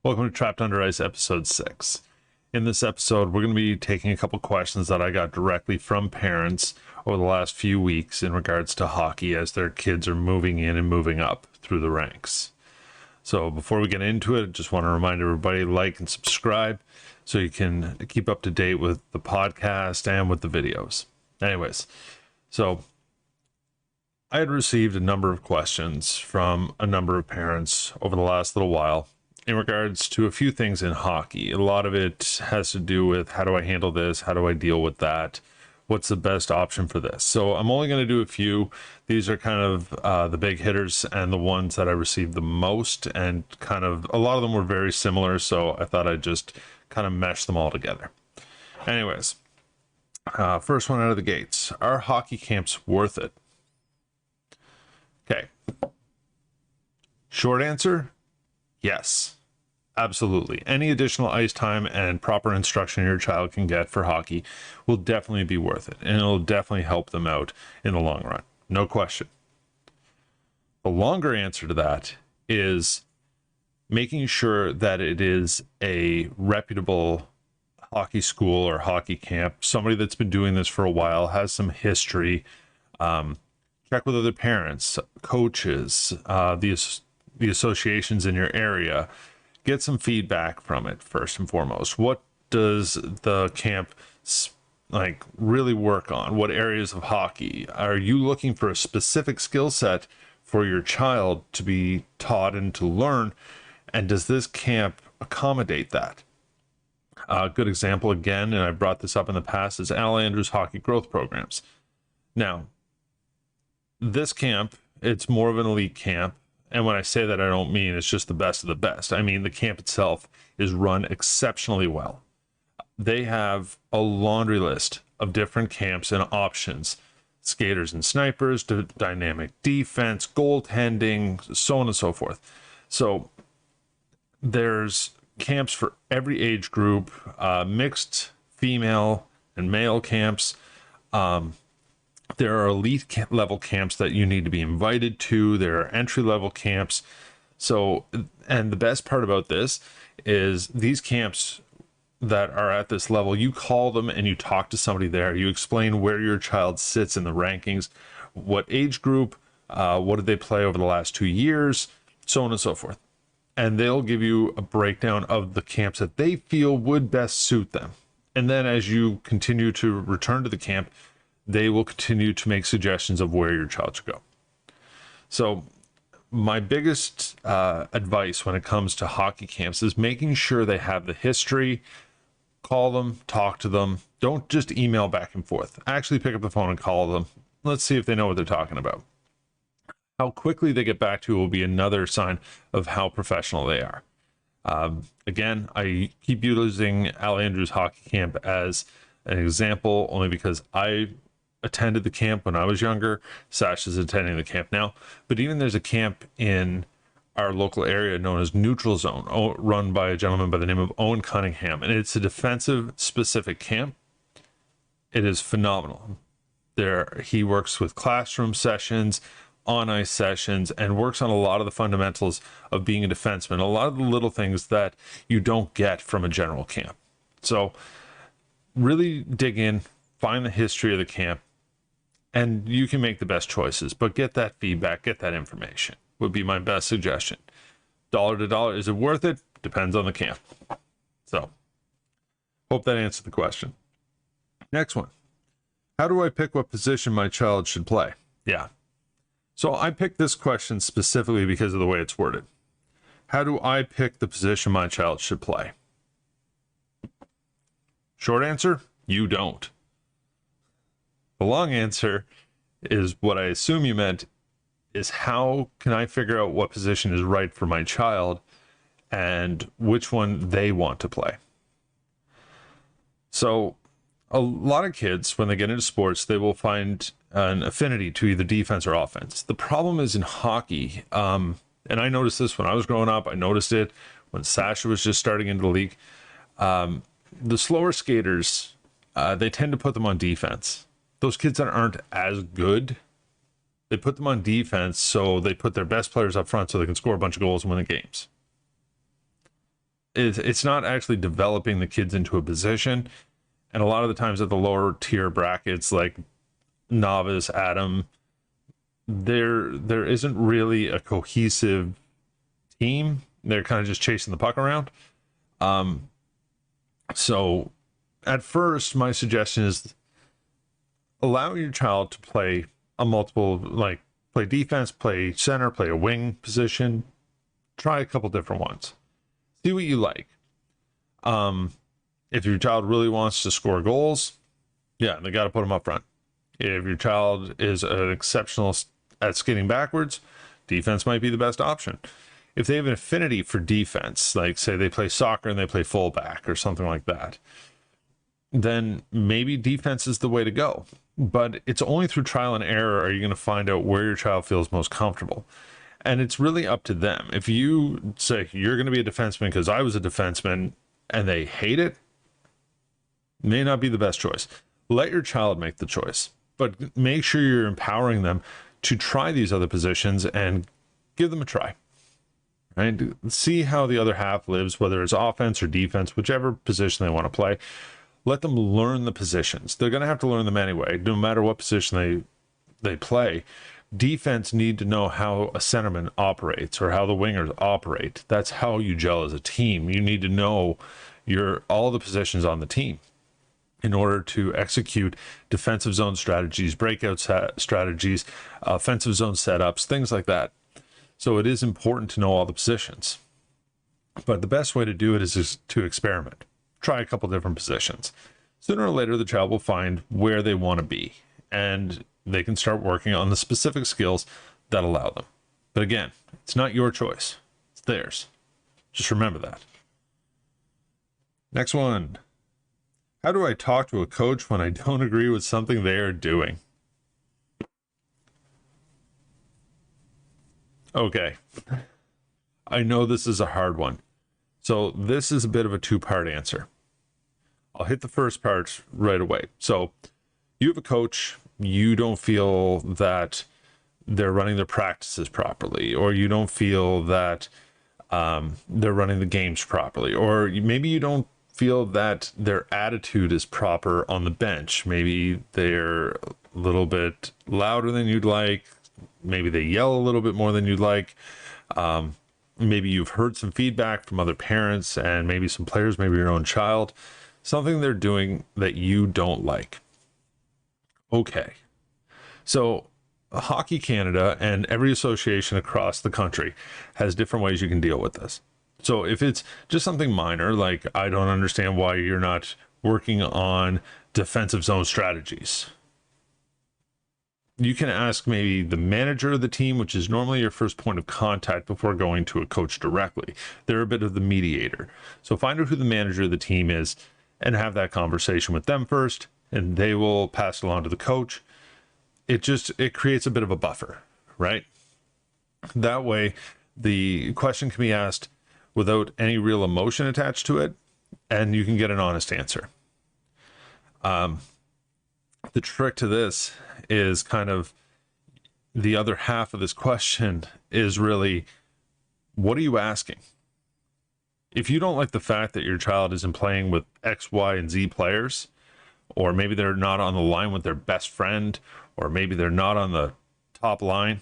Welcome to Trapped Under Ice, episode 6. In this episode, we're going to be taking a couple questions that I got directly from parents over the last few weeks in regards to hockey as their kids are moving in and moving up through the ranks. So before we get into it, I just want to remind everybody, like and subscribe so you can keep up to date with the podcast and with the videos. Anyways, so I had received a number of questions from a number of parents over the last little while in regards to a few things in hockey. A lot of it has to do with how do I handle this? How do I deal with that? What's the best option for this? So I'm only going to do a few. These are kind of the big hitters and the ones that I received the most, and kind of a lot of them were very similar. So I thought I'd just kind of mesh them all together. Anyways, first one out of the gates. Are hockey camps worth it? Okay. Short answer, yes. Absolutely. Any additional ice time and proper instruction your child can get for hockey will definitely be worth it, and it'll definitely help them out in the long run. No question. The longer answer to that is making sure that it is a reputable hockey school or hockey camp, somebody that's been doing this for a while, has some history. Check with other parents, coaches, the associations in your area. Get some feedback from it first and foremost. What does the camp really work on? What areas of hockey? Are you looking for a specific skill set for your child to be taught and to learn? And does this camp accommodate that? A good example, again, and I brought this up in the past, is Al Andrews Hockey Growth Programs. Now, this camp, it's more of an elite camp. And when I say that, I don't mean it's just the best of the best. I mean, the camp itself is run exceptionally well. They have a laundry list of different camps and options, skaters and snipers, dynamic defense, goaltending, so on and so forth. So there's camps for every age group, mixed female and male camps. There are elite level camps that you need to be invited to. There are entry level camps. So, and the best part about this is these camps that are at this level, you call them and you talk to somebody there. You explain where your child sits in the rankings, what age group, what did they play over the last 2 years, so on and so forth. And they'll give you a breakdown of the camps that they feel would best suit them. And then as you continue to return to the camp, they will continue to make suggestions of where your child should go. So my biggest advice when it comes to hockey camps is making sure they have the history. Call them, talk to them. Don't just email back and forth. Actually pick up the phone and call them. Let's see if they know what they're talking about. How quickly they get back to you will be another sign of how professional they are. Again, I keep using Al Andrews Hockey Camp as an example only because I attended the camp when I was younger. Sash is attending the camp now. But even there's a camp in our local area known as Neutral Zone, run by a gentleman by the name of Owen Cunningham. And it's a defensive specific camp. It is phenomenal. There, he works with classroom sessions, on ice sessions, and works on a lot of the fundamentals of being a defenseman, a lot of the little things that you don't get from a general camp. So really dig in, find the history of the camp, and you can make the best choices, but get that feedback, get that information would be my best suggestion. Dollar to dollar, is it worth it? Depends on the camp. So hope that answered the question. Next one. How do I pick what position my child should play? Yeah. So I picked this question specifically because of the way it's worded. How do I pick the position my child should play? Short answer, you don't. The long answer is what I assume you meant is how can I figure out what position is right for my child and which one they want to play? So a lot of kids, when they get into sports, they will find an affinity to either defense or offense. The problem is in hockey, and I noticed this when I was growing up, I noticed it when Sasha was just starting into the league. The slower skaters, they tend to put them on defense. Those kids that aren't as good, they put them on defense, so they put their best players up front so they can score a bunch of goals and win the games. It's not actually developing the kids into a position. And a lot of the times at the lower tier brackets, like novice, Adam, there isn't really a cohesive team. They're kind of just chasing the puck around. So at first, my suggestion is allow your child to play a multiple, like play defense, play center, play a wing position. Try a couple different ones. See what you like. If your child really wants to score goals, yeah, they got to put them up front. If your child is an exceptional at skating backwards, defense might be the best option. If they have an affinity for defense, like say they play soccer and they play fullback or something like that, then maybe defense is the way to go. But it's only through trial and error are you going to find out where your child feels most comfortable. And it's really up to them. If you say you're going to be a defenseman because I was a defenseman and they hate it, may not be the best choice. Let your child make the choice, but make sure you're empowering them to try these other positions and give them a try. Right? See how the other half lives, whether it's offense or defense, whichever position they want to play. Let them learn the positions. They're going to have to learn them anyway, no matter what position they play. Defense need to know how a centerman operates or how the wingers operate. That's how you gel as a team. You need to know all the positions on the team in order to execute defensive zone strategies, breakout strategies, offensive zone setups, things like that. So it is important to know all the positions. But the best way to do it is to experiment. Try a couple different positions. Sooner or later, the child will find where they want to be, and they can start working on the specific skills that allow them. But again, it's not your choice. It's theirs. Just remember that. Next one. How do I talk to a coach when I don't agree with something they are doing? Okay. I know this is a hard one. So this is a bit of a two-part answer. I'll hit the first part right away. So you have a coach, you don't feel that they're running their practices properly, or you don't feel that they're running the games properly, or maybe you don't feel that their attitude is proper on the bench. Maybe they're a little bit louder than you'd like. Maybe they yell a little bit more than you'd like. Maybe you've heard some feedback from other parents and maybe some players, maybe your own child, something they're doing that you don't like. Okay. So Hockey Canada and every association across the country has different ways you can deal with this. So if it's just something minor, like I don't understand why you're not working on defensive zone strategies, you can ask maybe the manager of the team, which is normally your first point of contact before going to a coach directly. They're a bit of the mediator. So find out who the manager of the team is and have that conversation with them first, and they will pass it along to the coach. It creates a bit of a buffer, right? That way the question can be asked without any real emotion attached to it, and you can get an honest answer. The trick to this is kind of the other half of this question is really, what are you asking? If you don't like the fact that your child isn't playing with X, Y, and Z players, or maybe they're not on the line with their best friend, or maybe they're not on the top line,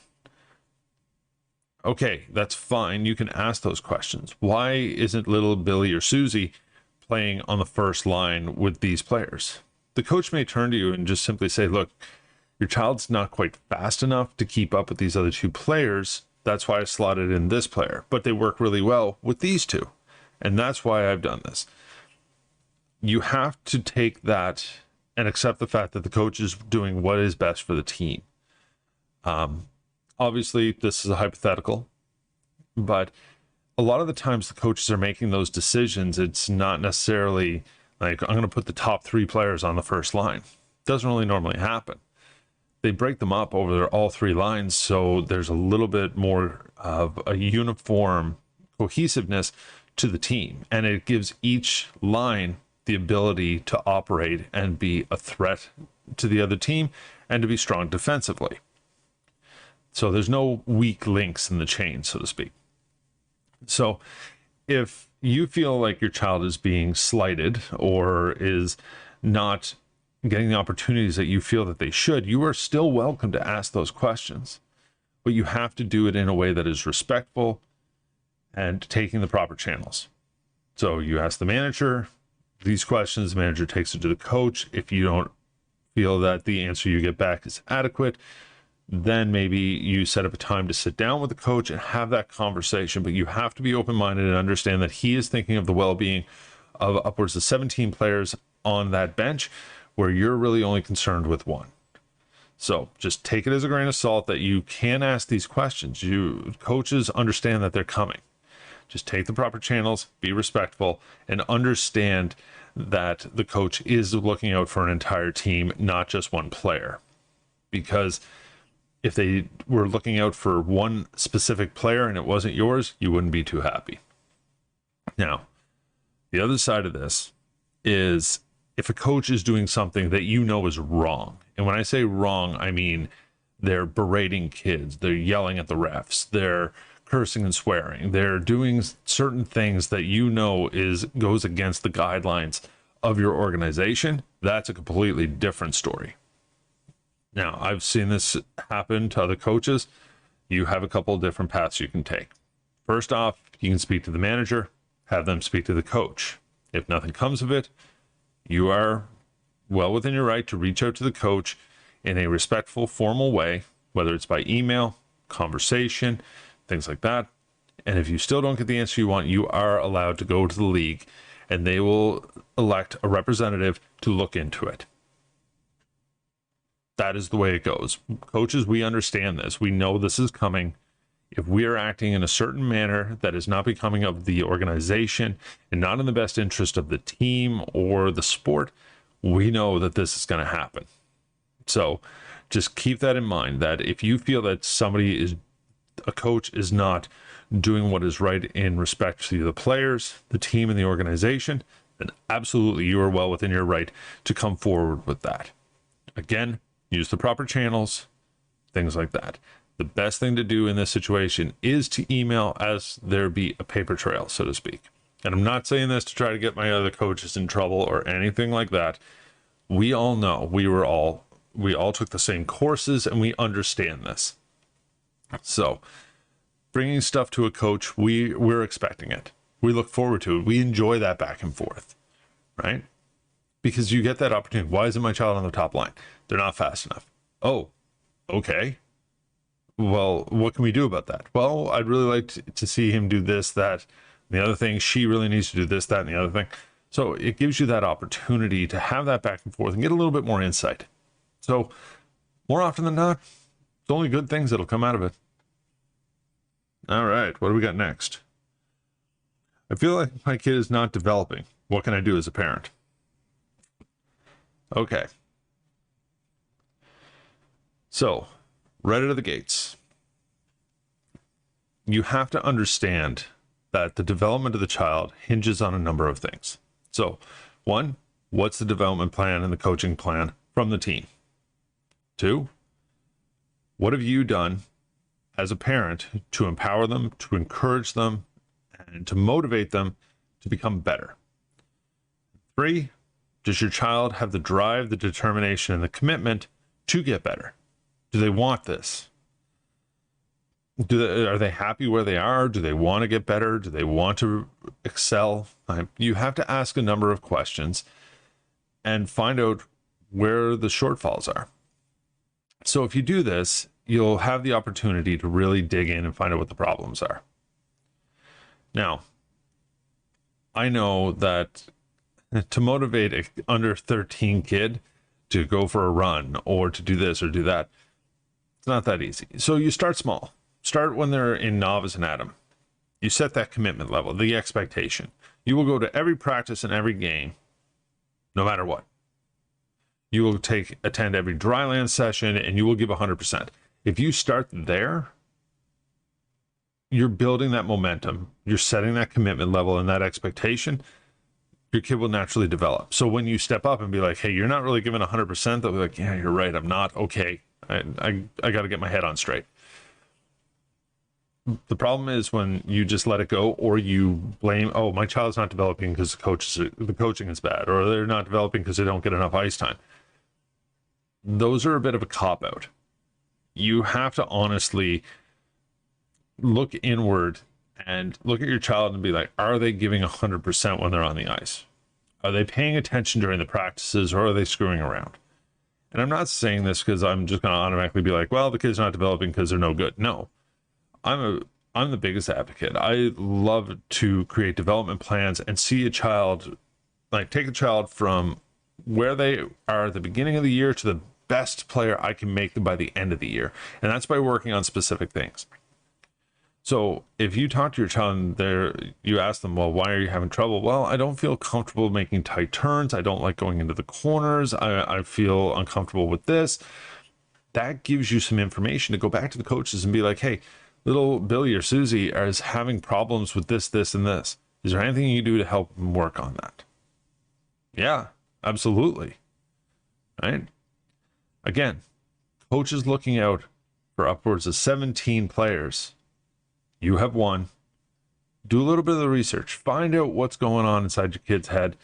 okay, that's fine. You can ask those questions. Why isn't little Billy or Susie playing on the first line with these players? The coach may turn to you and just simply say, look, your child's not quite fast enough to keep up with these other two players. That's why I slotted in this player, but they work really well with these two. And that's why I've done this. You have to take that and accept the fact that the coach is doing what is best for the team. Obviously, this is a hypothetical, but a lot of the times the coaches are making those decisions. It's not necessarily like, I'm going to put the top three players on the first line. It doesn't really normally happen. They break them up over all three lines, so there's a little bit more of a uniform cohesiveness to the team, and it gives each line the ability to operate and be a threat to the other team and to be strong defensively. So there's no weak links in the chain, so to speak. So if you feel like your child is being slighted or is not getting the opportunities that you feel that they should, you are still welcome to ask those questions. But you have to do it in a way that is respectful and taking the proper channels. So you ask the manager these questions, the manager takes it to the coach. If you don't feel that the answer you get back is adequate, then maybe you set up a time to sit down with the coach and have that conversation. But you have to be open-minded and understand that he is thinking of the well-being of upwards of 17 players on that bench, where you're really only concerned with one. So just take it as a grain of salt that you can ask these questions. Coaches understand that they're coming. Just take the proper channels, be respectful, and understand that the coach is looking out for an entire team, not just one player. Because if they were looking out for one specific player and it wasn't yours, you wouldn't be too happy. Now, the other side of this is if a coach is doing something that you know is wrong, and when I say wrong, I mean they're berating kids, they're yelling at the refs, they're cursing and swearing, they're doing certain things that you know goes against the guidelines of your organization, that's a completely different story. Now, I've seen this happen to other coaches. You have a couple of different paths you can take. First off, you can speak to the manager, have them speak to the coach. If nothing comes of it, you are well within your right to reach out to the coach in a respectful, formal way, whether it's by email, conversation, things like that. And if you still don't get the answer you want, you are allowed to go to the league and they will elect a representative to look into it. That is the way it goes. Coaches, we understand this. We know this is coming. If we are acting in a certain manner that is not becoming of the organization and not in the best interest of the team or the sport, we know that this is going to happen. So just keep that in mind, that if you feel that a coach is not doing what is right in respect to the players, the team, and the organization, then absolutely you are well within your right to come forward with that. Again, use the proper channels, things like that. The best thing to do in this situation is to email, as there be a paper trail, so to speak. And I'm not saying this to try to get my other coaches in trouble or anything like that. We all know we all took the same courses and we understand this. So bringing stuff to a coach, we're expecting it. We look forward to it. We enjoy that back and forth, right? Because you get that opportunity. Why isn't my child on the top line? They're not fast enough. Oh, okay. Well, what can we do about that? Well, I'd really like to see him do this, that, and the other thing. She really needs to do this, that, and the other thing. So it gives you that opportunity to have that back and forth and get a little bit more insight. So more often than not, it's only good things that'll come out of it. All right, what do we got next? I feel like my kid is not developing. What can I do as a parent? Okay. So, right out of the gates, you have to understand that the development of the child hinges on a number of things. So, one, what's the development plan and the coaching plan from the team? Two, what have you done as a parent to empower them, to encourage them, and to motivate them to become better? Three, does your child have the drive, the determination, and the commitment to get better? Do they want this? Are they happy where they are? Do they want to get better? Do they want to excel? You have to ask a number of questions and find out where the shortfalls are. So if you do this, you'll have the opportunity to really dig in and find out what the problems are. Now, I know that to motivate an under 13 kid to go for a run or to do this or do that, it's not that easy. So you start small. Start when they're in novice and atom. You set that commitment level, the expectation. You will go to every practice and every game, no matter what. You will attend every dryland session and you will give 100%. If you start there, you're building that momentum. You're setting that commitment level and that expectation. Your kid will naturally develop. So when you step up and be like, hey, you're not really giving 100%, they'll be like, yeah, you're right, I'm not. Okay, I got to get my head on straight. The problem is when you just let it go, or you blame, oh, my child's not developing because the coaching is bad, or they're not developing because they don't get enough ice time. Those are a bit of a cop out. You have to honestly look inward and look at your child and be like, are they giving 100% when they're on the ice? Are they paying attention during the practices, or are they screwing around? And I'm not saying this because I'm just going to automatically be like, well, the kid's not developing because they're no good. No, I'm the biggest advocate. I love to create development plans and see a child, like take a child from where they are at the beginning of the year to the best player I can make them by the end of the year. And that's by working on specific things. So if you talk to your child and you ask them, well, why are you having trouble? Well, I don't feel comfortable making tight turns. I don't like going into the corners. I feel uncomfortable with this. That gives you some information to go back to the coaches and be like, hey, little Billy or Susie is having problems with this, this, and this. Is there anything you do to help them work on that? Yeah, absolutely. Right? Again, coaches looking out for upwards of 17 players. You have one. Do a little bit of the research. Find out what's going on inside your kid's head,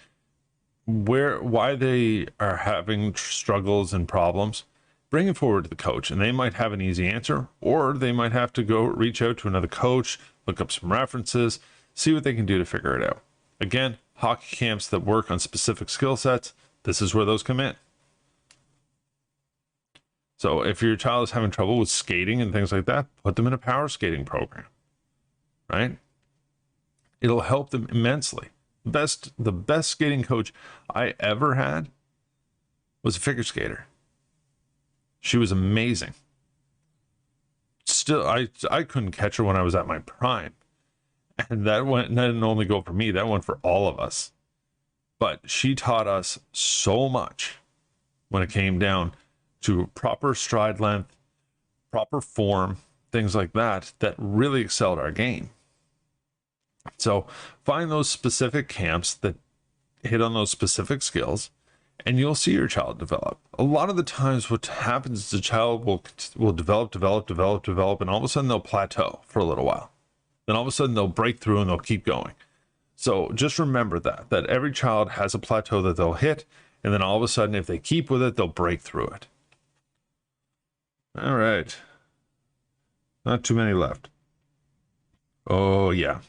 why they are having struggles and problems. Bring it forward to the coach, and they might have an easy answer, or they might have to go reach out to another coach, look up some references, see what they can do to figure it out. Again, hockey camps that work on specific skill sets, this is where those come in. So if your child is having trouble with skating and things like that, put them in a power skating program. Right? It'll help them immensely. The best skating coach I ever had was a figure skater. She was amazing. Still, I couldn't catch her when I was at my prime. And that didn't only go for me, that went for all of us. But she taught us so much when it came down to proper stride length, proper form, things like that really excelled our game. So find those specific camps that hit on those specific skills, and you'll see your child develop. A lot of the times what happens is the child will develop, and all of a sudden they'll plateau for a little while. Then all of a sudden they'll break through and they'll keep going. So just remember that every child has a plateau that they'll hit, and then all of a sudden if they keep with it, they'll break through it. All right. Not too many left. Oh, yeah.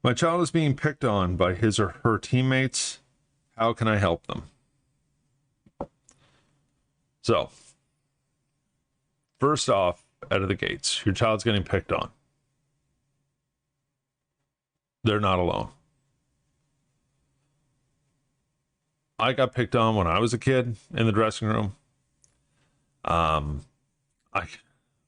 My child is being picked on by his or her teammates. How can I help them? So, first off, out of the gates, your child's getting picked on. They're not alone. I got picked on when I was a kid in the dressing room.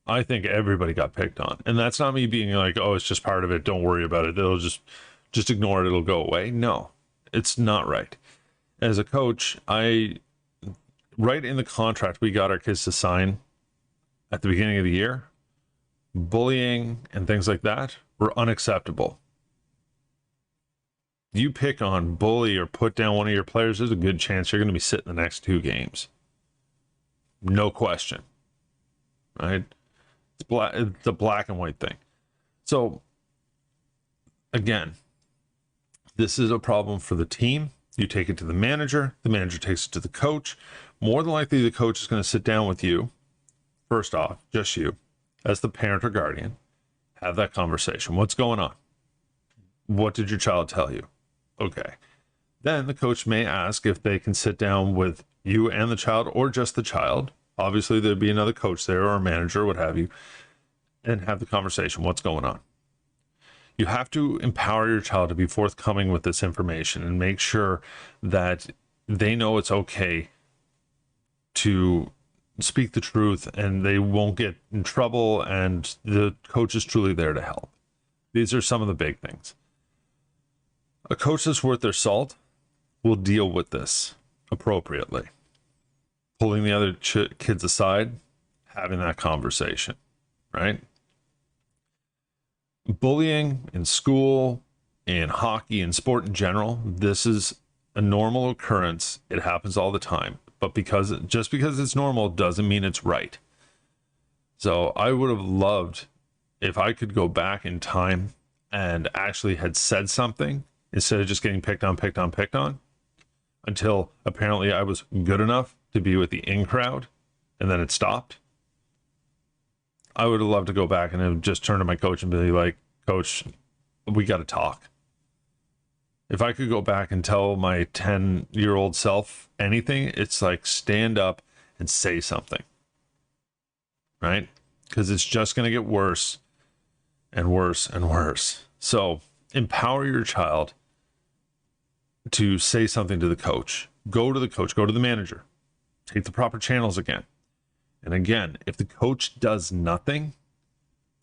I think everybody got picked on, and that's not me being like, oh, it's just part of it, don't worry about it, it'll just ignore it, it'll go away. No, it's not right. As a coach, right in the contract we got our kids to sign at the beginning of the year, bullying and things like that were unacceptable. You pick on, bully, or put down one of your players, there's a good chance you're going to be sitting the next 2 games. No question. Right? It's a black and white thing. So, again, this is a problem for the team. You take it to the manager takes it to the coach. More than likely, the coach is going to sit down with you, first off, just you, as the parent or guardian, have that conversation. What's going on? What did your child tell you? Okay. Then the coach may ask if they can sit down with you and the child, or just the child. Obviously, there'd be another coach there or a manager, what have you, and have the conversation. What's going on? You have to empower your child to be forthcoming with this information and make sure that they know it's okay to speak the truth and they won't get in trouble, and the coach is truly there to help. These are some of the big things. A coach that's worth their salt will deal with this appropriately. Pulling the other kids aside, having that conversation, right? Bullying in school, in hockey, in sport in general, this is a normal occurrence. It happens all the time. But just because it's normal doesn't mean it's right. So I would have loved If I could go back in time and actually had said something instead of just getting picked on until apparently I was good enough to be with the in crowd and then it stopped, I would have loved to go back and have just turned to my coach and be like, Coach, we got to talk. If I could go back and tell my 10-year-old self anything, it's like stand up and say something, right? Because it's just going to get worse and worse and worse. So empower your child to say something to the coach. Go to the coach, go to the manager, take the proper channels again. And again, if the coach does nothing,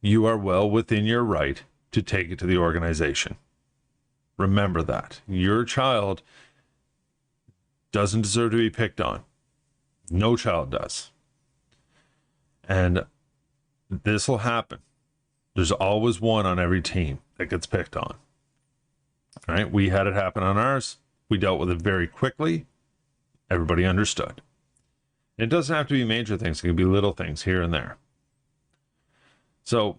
you are well within your right to take it to the organization. Remember that. Your child doesn't deserve to be picked on. No child does. And this will happen. There's always one on every team that gets picked on. All right? We had it happen on ours. We dealt with it very quickly. Everybody understood. It doesn't have to be major things. It can be little things here and there. So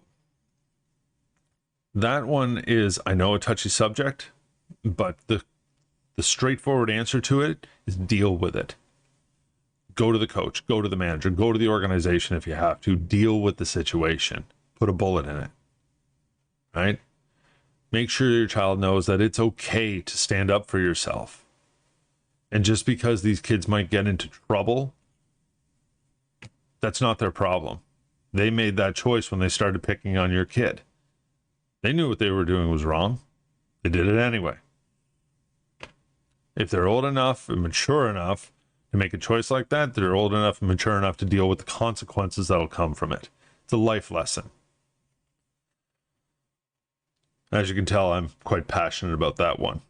that one is, I know, a touchy subject, but the straightforward answer to it is deal with it. Go to the coach, go to the manager, go to the organization if you have to. Deal with the situation. Put a bullet in it. Right? Make sure your child knows that it's okay to stand up for yourself. And just because these kids might get into trouble, that's not their problem. They made that choice when they started picking on your kid. They knew what they were doing was wrong. They did it anyway. If they're old enough and mature enough to make a choice like that, they're old enough and mature enough to deal with the consequences that'll come from it. It's a life lesson. As you can tell, I'm quite passionate about that one.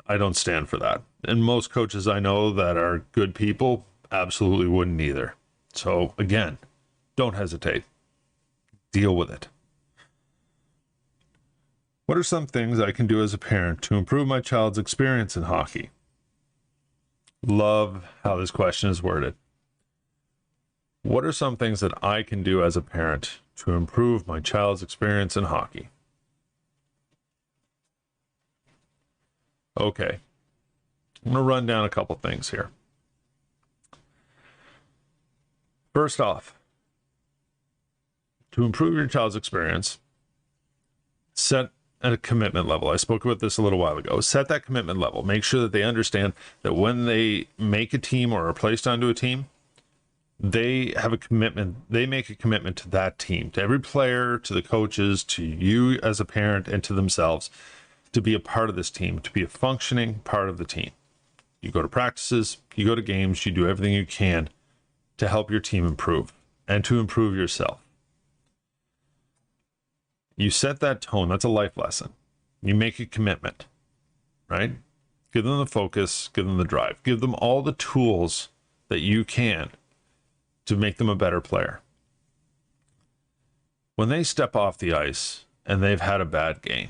I don't stand for that. And most coaches I know that are good people absolutely wouldn't either. So again, don't hesitate. Deal with it. What are some things I can do as a parent to improve my child's experience in hockey? Love how this question is worded. What are some things that I can do as a parent to improve my child's experience in hockey? Okay. I'm going to run down a couple things here. First off, to improve your child's experience, set a commitment level. I spoke about this a little while ago. Set that commitment level. Make sure that they understand that when they make a team or are placed onto a team, they have a commitment. They make a commitment to that team, to every player, to the coaches, to you as a parent, and to themselves, to be a part of this team, to be a functioning part of the team. You go to practices, you go to games, you do everything you can to help your team improve and to improve yourself. You set that tone. That's a life lesson. You make a commitment, right? Give them the focus, give them the drive, give them all the tools that you can to make them a better player. When they step off the ice and they've had a bad game,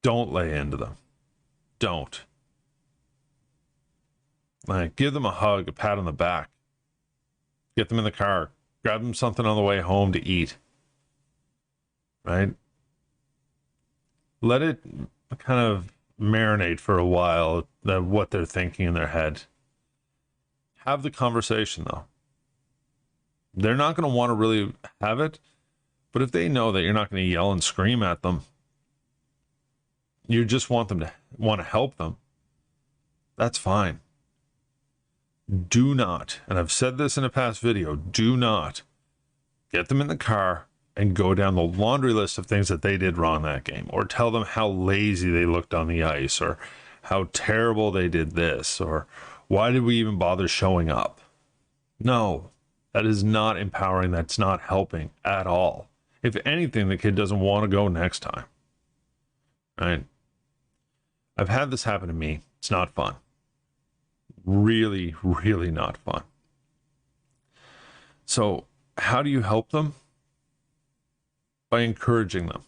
don't lay into them. Don't. Like, give them a hug, a pat on the back. Get them in the car. Grab them something on the way home to eat. Right? Let it kind of marinate for a while, what they're thinking in their head. Have the conversation, though. They're not going to want to really have it, but if they know that you're not going to yell and scream at them, you just want them to want to help them, that's fine. Do not, and I've said this in a past video, do not get them in the car and go down the laundry list of things that they did wrong that game, or tell them how lazy they looked on the ice, or how terrible they did this, or why did we even bother showing up? No, that is not empowering. That's not helping at all. If anything, the kid doesn't want to go next time. Right? I've had this happen to me. It's not fun. Really, really not fun. So how do you help them? By encouraging them.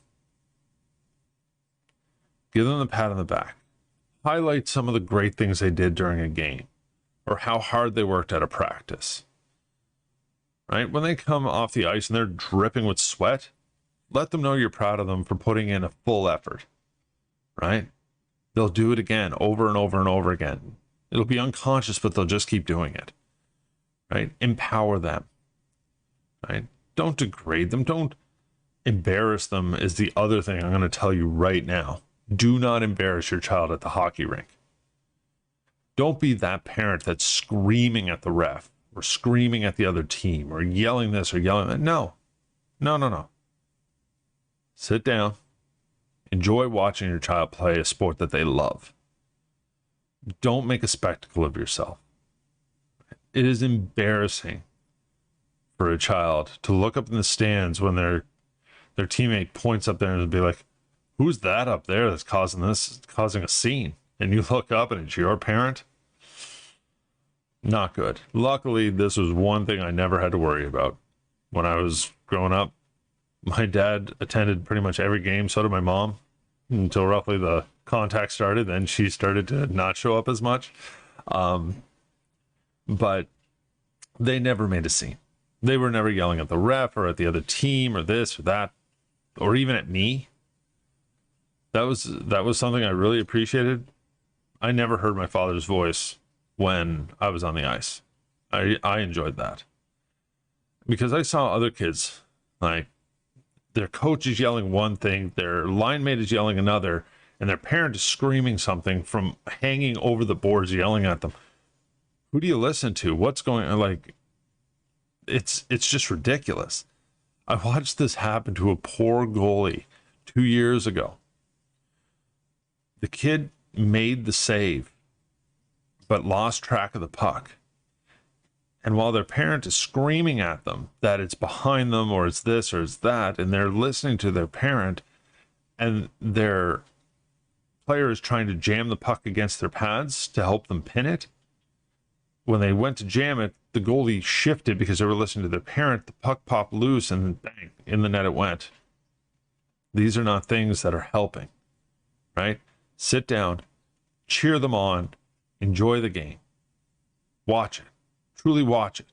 Give them the pat on the back. Highlight some of the great things they did during a game, or how hard they worked at a practice. right? When they come off the ice and they're dripping with sweat, let them know you're proud of them for putting in a full effort, right? They'll do it again over and over and over again. It'll be unconscious, but they'll just keep doing it, right? Empower them, right? Don't degrade them. Don't embarrass them is the other thing I'm going to tell you right now. Do not embarrass your child at the hockey rink. Don't be that parent that's screaming at the ref or screaming at the other team or yelling this or yelling that. No. Sit down. Enjoy watching your child play a sport that they love. Don't make a spectacle of yourself. It is embarrassing for a child to look up in the stands when their teammate points up there and be like, who's that up there that's causing a scene? And you look up and it's your parent. Not good. Luckily, this was one thing I never had to worry about. When I was growing up, my dad attended pretty much every game, so did my mom, until roughly the contact started. Then she started to not show up as much. But they never made a scene. They were never yelling at the ref or at the other team or this or that, or even at me. That was something I really appreciated. I never heard my father's voice when I was on the ice. I enjoyed that. Because I saw other kids, like, their coach is yelling one thing, their line mate is yelling another, and their parent is screaming something from hanging over the boards, yelling at them. Who do you listen to? What's going on? Like, it's just ridiculous. I watched this happen to a poor goalie 2 years ago. The kid made the save, but lost track of the puck. And while their parent is screaming at them that it's behind them or it's this or it's that, and they're listening to their parent, and their player is trying to jam the puck against their pads to help them pin it, when they went to jam it, the goalie shifted because they were listening to their parent. The puck popped loose and bang, in the net it went. These are not things that are helping, right? Sit down, cheer them on, enjoy the game. Watch it. Truly watch it.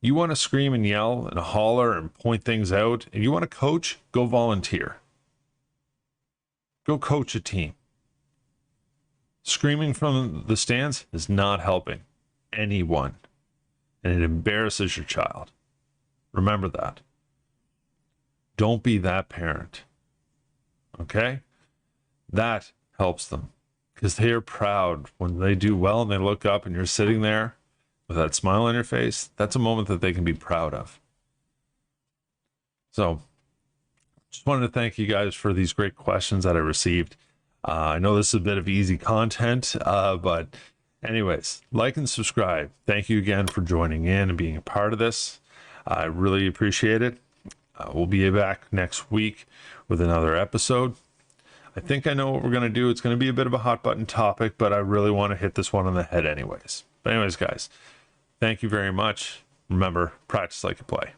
You want to scream and yell and holler and point things out, and you want to coach, go volunteer. Go coach a team. Screaming from the stands is not helping anyone, and it embarrasses your child. Remember that. Don't be that parent. Okay? That helps them because they are proud when they do well and they look up and you're sitting there with that smile on your face. That's a moment that they can be proud of. So just wanted to thank you guys for these great questions that I received. I know this is a bit of easy content, but anyways, like and subscribe. Thank you again for joining in and being a part of this. I really appreciate it. We'll be back next week with another episode. I think I know what we're going to do. It's going to be a bit of a hot button topic, but I really want to hit this one on the head anyways. But anyways, guys, thank you very much. Remember, practice like you play.